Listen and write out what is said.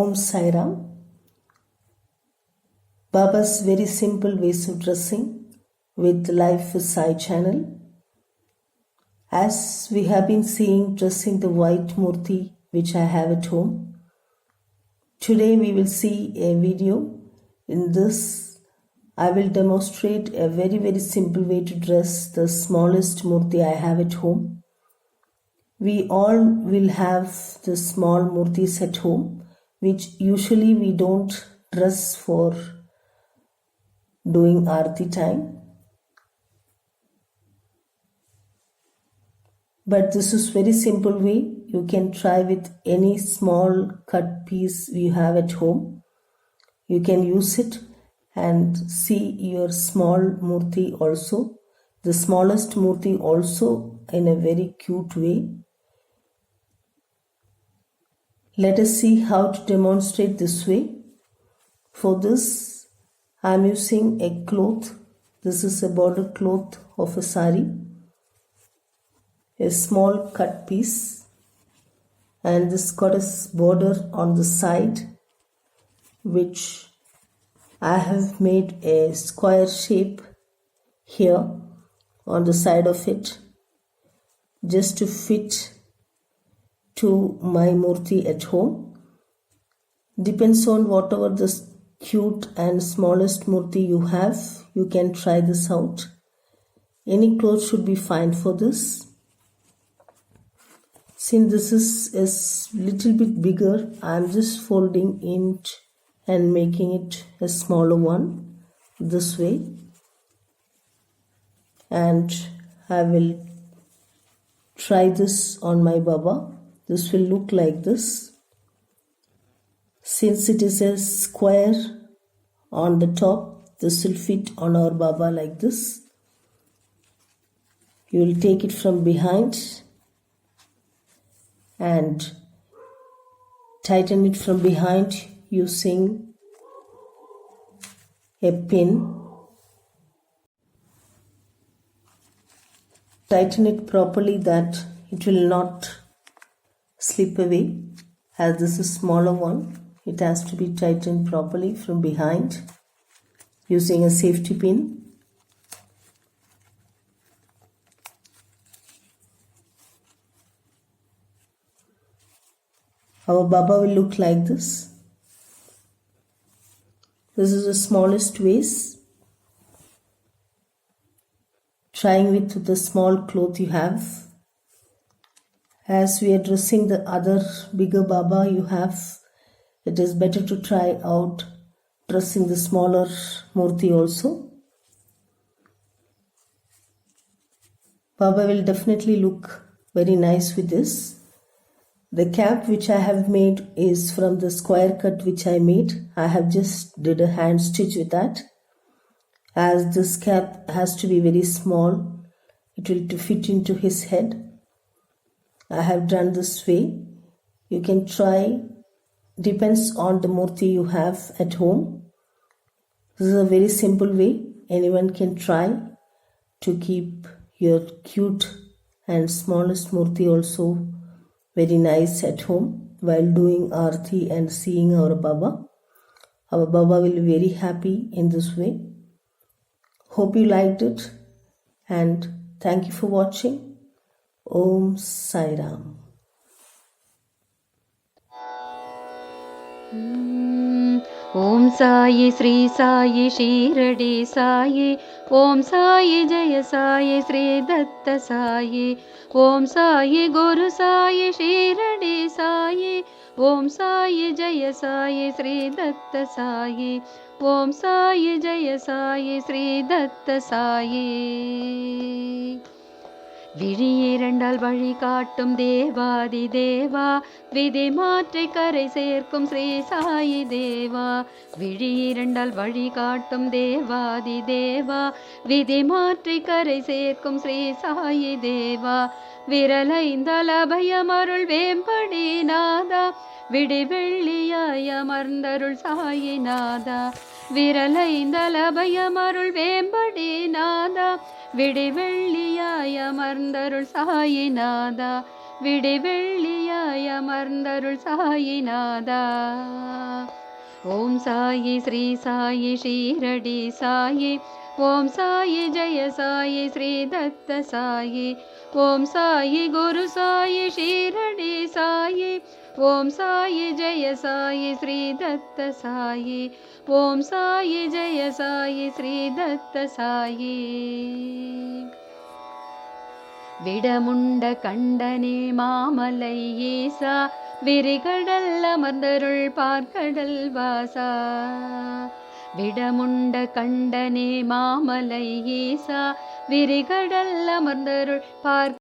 Om Sai Ram. Baba's very simple ways of dressing with Life with Sai channel. As we have been seeing dressing the white Murti which I have at home. Today we will see a video. In this I will demonstrate a very simple way to dress the smallest Murti I have at home. We all will have the small Murtis at home which usually we don't dress for doing Aarti time. But this is very simple way. You can try with any small cut piece you have at home. You can use it and see your small Murti also. The smallest Murti also in a very cute way. Let us see how to demonstrate this way. For this I am using a cloth. This is a border cloth of a sari. A small cut piece, and this got a border on the side which I have made a square shape here on the side of it just to fit to my Murti at home. Depends on whatever the cute and smallest Murti you have, you can try this out. Any cloth should be fine for this. Since this is a little bit bigger, I am just folding it and making it a smaller one this way. And I will try this on my Baba. This will look like this. Since it is a square on the top, this will fit on our Baba like this. You will take it from behind and tighten it from behind using a pin. Tighten it properly that it will not slip away. As this is a smaller one, it has to be tightened properly from behind using a safety pin. Our Baba will look like this. This is the smallest waist. Trying with the small cloth you have. As we are dressing the other bigger Baba you have, it is better to try out dressing the smaller Murti also. Baba will definitely look very nice with this. The cap which I have made is from the square cut which I made. I have just did a hand stitch with that. As this cap has to be very small, it will fit into his head. I have done this way. You can try, depends on the Murti you have at home. This is a very simple way. Anyone can try to keep your cute and smallest Murti also very nice at home while doing Aarti and seeing our Baba. Our Baba will be very happy in this way. Hope you liked it and thank you for watching. Om Sai Ram. Om Sai Sri Sai Shirdi Sai Om Sai Jaya Sai Sri Datta Sai Om Sai Guru Sai Shirdi Sai Om Sai Jaya Sai Sri Datta Sai Om Sai Jaya Sai Sri Datta Sai விழியிரண்டால் வழி காட்டும் தேவாதி தேவா விதி மாற்றி கரை சேர்க்கும் ஸ்ரீ சாயி தேவா விழியிரண்டால் வழி காட்டும் தேவாதி தேவா விதி மாற்றி கரை சேர்க்கும் ஸ்ரீ சாயி தேவா விரலைந்தால் அபயமருள் வேம்படி நாதா விடிவெள்ளியாய் அமர்ந்தருள் சாயிநாதா விரலைந்தால் அபயமருள் வேம்படி நாதா விடிவெள்ளியாய் அமர்ந்தருள் சாயிநாதா விடிவெள்ளியாய் அமர்ந்தருள் சாயிநாதா. ஓம் சாயி ஸ்ரீ சாயி ஷீரடி சாயி. ஓம் சாயி ஜெய சாயி ஸ்ரீ தத்த சாயி. ஓம் சாயி குரு சாயி ஷீரடி சாயி. ஓம் சாயி ஜெய சாயி ஸ்ரீ தத்த சாயி. ஓம் சாயி ஜெய சாயி ஸ்ரீ தத்த சாயி. விடமுண்ட கண்டனே மாமலை ஈசா. விரிகடல் அமர்ந்தருள் பார்க்கடல் வாசா. விடமுண்ட கண்டனே மாமலை ஈசா. விரிகடல் அமர்ந்தருள் பார்க்க